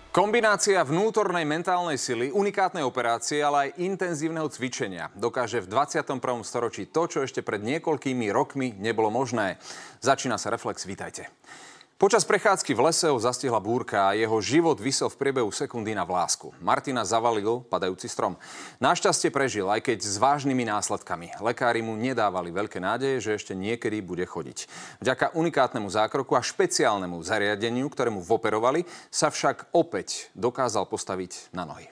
Kombinácia vnútornej mentálnej sily, unikátnej operácie, ale aj intenzívneho cvičenia dokáže v 21. storočí to, čo ešte pred niekoľkými rokmi nebolo možné. Začína sa Reflex, vítajte. Počas prechádzky v lese ho zastihla búrka a jeho život visel v priebehu sekundy na vlásku. Martina zavalil padajúci strom. Našťastie prežil, aj keď s vážnymi následkami. Lekári mu nedávali veľké nádeje, že ešte niekedy bude chodiť. Vďaka unikátnemu zákroku a špeciálnemu zariadeniu, ktorému voperovali, sa však opäť dokázal postaviť na nohy.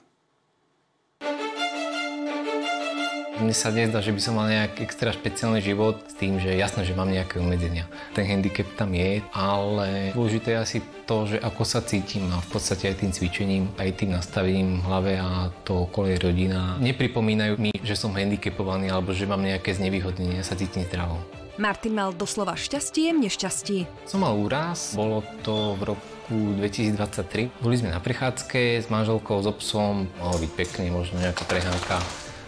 Mne sa nezdá, že by som mal nejaký extra špeciálny život s tým, že je jasné, že mám nejaké obmedzenia. Ten handicap tam je, ale dôležité je asi to, že ako sa cítim a v podstate aj tým cvičením, aj tým nastavením v hlave a to okolie rodina nepripomínajú mi, že som handicapovaný alebo že mám nejaké znevýhodnenie, ja sa cítim zdravo. Martin mal doslova šťastie v nešťastí. Som mal úraz, bolo to v roku 2023. Boli sme na prechádzke s manželkou, s obsom, mohlo byť pekne, možno nejaká prehánka.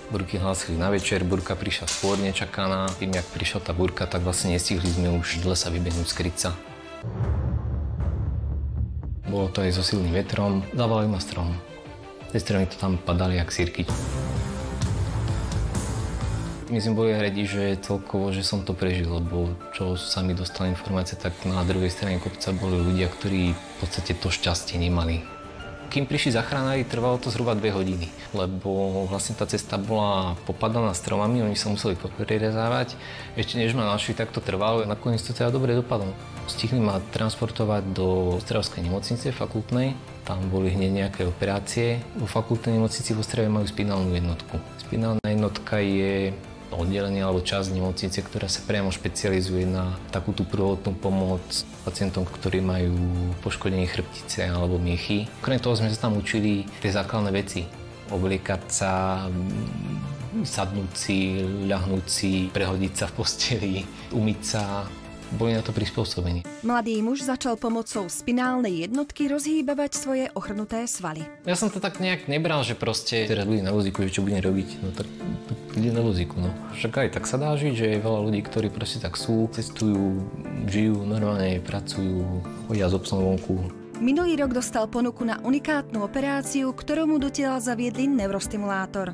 Burky hlásili na večer, burka prišla skôr nečakaná. Tým, jak prišla tá burka, tak vlastne nestihli sme už z lesa vybehnúť, skryť sa. Bolo to aj so silným vetrom, zavalil ma strom. Tie stromy to tam padali jak sýrky. My sme boli radi, že celkovo, že som to prežil, lebo čo sa mi dostala informácia, tak na druhej strane kopca boli ľudia, ktorí v podstate to šťastie nemali. Kým prišli záchranári, trvalo to zhruba 2 hodiny, lebo vlastne tá cesta bola popadaná stromami, oni sa museli prerezávať. Ešte než ma našli, tak to trvalo, nakoniec to teda dobre dopadlo. Stihli ma transportovať do Ostravskej nemocnice fakultnej, tam boli hneď nejaké operácie. Vo fakultnej nemocnici v Ostrave majú spinálnu jednotku. Spinálna jednotka je oddelenie alebo časť nemocnice, ktorá sa priamo špecializuje na takú tú prvotnú pomoc pacientom, ktorí majú poškodenie chrbtice alebo miechy. Okrem toho sme sa tam učili tie základné veci. Obliekať sa, sadnúť si, ľahnúť si, prehodiť sa v posteli, umyť sa. Boli na to prispôsobení. Mladý muž začal pomocou spinálnej jednotky rozhýbavať svoje ochrnuté svaly. Ja som to tak nejak nebral, že proste teraz budem na vozíku, že čo budem robiť. No tak ide na vozíku, no. Však aj tak sa dá žiť, že je veľa ľudí, ktorí proste tak sú, cestujú, žijú, normálne pracujú, chodia s obsom vonku. Minulý rok dostal ponuku na unikátnu operáciu, ktorú mu do tela zaviedli neurostimulátor.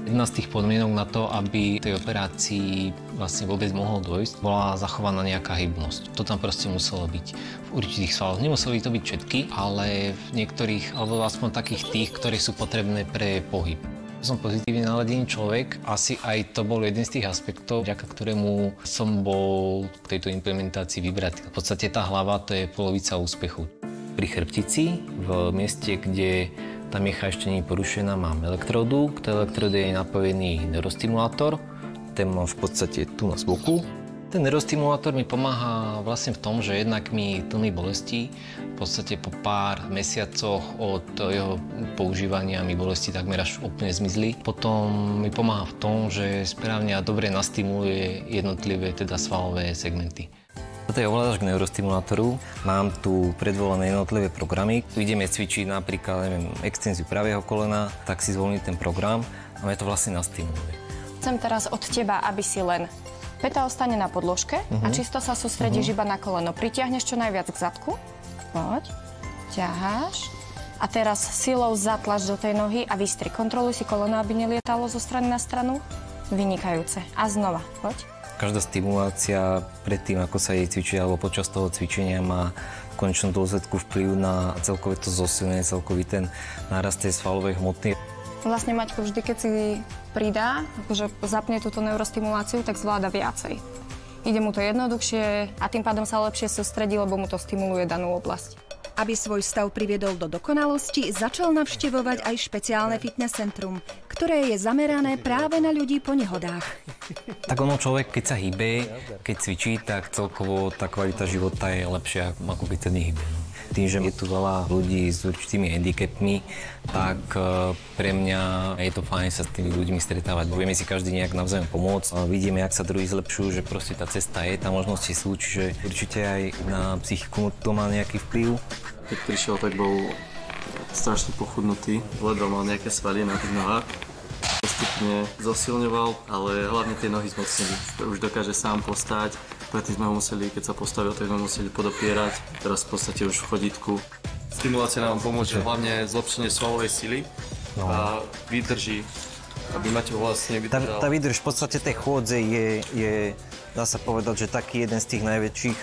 Jedna z tých podmienok na to, aby tej operácii vlastne vôbec mohol dojsť, bola zachovaná nejaká hybnosť. To tam proste muselo byť v určitých svaloch. Nemuseli to byť všetky, ale v niektorých, alebo aspoň takých tých, ktoré sú potrebné pre pohyb. Som pozitívne naladený človek. Asi aj to bol jeden z tých aspektov, vďaka ktorému som bol k tejto implementácii vybratý. V podstate tá hlava to je polovica úspechu. Pri chrbtici, v mieste, kde tá miecha ešte nie je porušená, mám elektródu. K tej elektróde je napojený neurostimulátor. Ten mám v podstate tu na boku. Ten neurostimulátor mi pomáha vlastne v tom, že jednak mi tlmi bolesti. V podstate po pár mesiacoch od jeho používania mi bolesti takmer až úplne zmizli. Potom mi pomáha v tom, že správne a dobre nastimuluje jednotlivé teda svalové segmenty. Toto je ovládač k neurostimulátoru. Mám tu predvolené jednotlivé programy. Tu ideme cvičiť napríklad extenziu pravého kolena, tak si zvolím ten program a mňa to vlastne nastimuluje. Chcem teraz od teba, aby si len peta ostane na podložke a čisto sa sústredíš iba na koleno. Pritiahneš čo najviac k zadku. Poď. Ťaháš. A teraz silou zatlač do tej nohy a vystri. Kontroluj si koleno, aby nelietalo zo strany na stranu. Vynikajúce. A znova. Poď. Každá stimulácia pred tým, ako sa jej cvičí, alebo počas toho cvičenia má v konečnom dôsledku vplyv na celkové to zosilnenie, celkový ten nárast tej svalovej hmoty. Vlastne Maťko vždy, keď si pridá, akože zapne túto neurostimuláciu, tak zvláda viacej. Ide mu to jednoduchšie a tým pádom sa lepšie sústredí, lebo mu to stimuluje danú oblasť. Aby svoj stav priviedol do dokonalosti, začal navštevovať aj špeciálne fitness centrum, ktoré je zamerané práve na ľudí po nehodách. Tak ono človek, keď sa hýbe, keď cvičí, tak celkovo tá kvalita života je lepšia, ako keď sa nehýbe. Tým, že je tu veľa ľudí s určitými handicapmi, tak pre mňa je to fajn sa s tými ľuďmi stretávať. Vieme si každý nejak navzájom pomôcť. Vidíme, jak sa druhí zlepšujú, že proste tá cesta je, tá možnosti sú, čiže určite aj na psychiku to má nejaký vplyv. Keď prišiel, tak bol strašne pochudnutý, ledva mal nejaké svaly na tých nohách. Postupne zosilňoval, ale hlavne tie nohy zmocnili. Už dokáže sám postáť. Predtým sme ho museli, keď sa postavil, tak sme museli podopierať. Teraz v podstate už v chodítku. Stimulácia nám pomôže hlavne zlepšenie svalovej sily a výdrží, aby Mateo vlastne vydržal. Tá výdrž v podstate tej chôdze je, dá sa povedať, že taký jeden z tých najväčších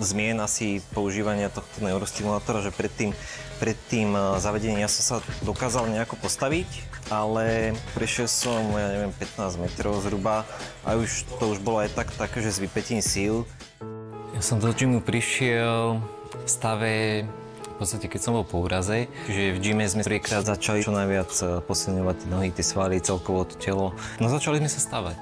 zmien asi používania tohto neurostimulátora, že pred tým zavedením ja som sa dokázal nejako postaviť, ale prešiel som, ja neviem, 15 metrov zhruba a to už bolo aj také, že s vypätím síl. Ja som do gymu prišiel v stave, v podstate keď som bol po úraze, že v gyme sme prvýkrát začali čo najviac posilňovať tie nohy, tie svaly, celkovo to telo. No začali sme sa stavať.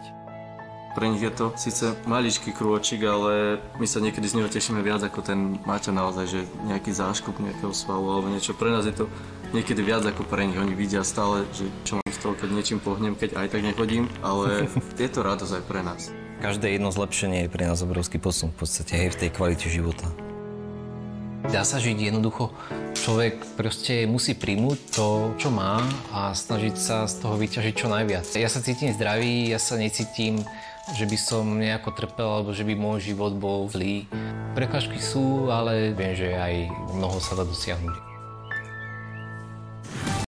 Pre nich je to síce maličký krôčik, ale my sa niekedy z neho tešíme viac ako ten Maťo naozaj, že nejaký záškup nejakého svalu alebo niečo. Pre nás je to niekedy viac ako pre nich. Oni vidia stále, že čo mám z toho, keď niečím pohnem, keď aj tak nechodím, ale je to radosť aj pre nás. Každé jedno zlepšenie je pre nás obrovský posun v podstate aj v tej kvalite života. Dá sa žiť jednoducho. Človek proste musí prijmúť to, čo má a snažiť sa z toho vyťažiť čo najviac. Ja sa cítim zdravý, ja sa necítim, že by som nejako trpel, alebo že by môj život bol zlý. Prekážky sú, ale viem, že aj mnoho sa dá dosiahnuť.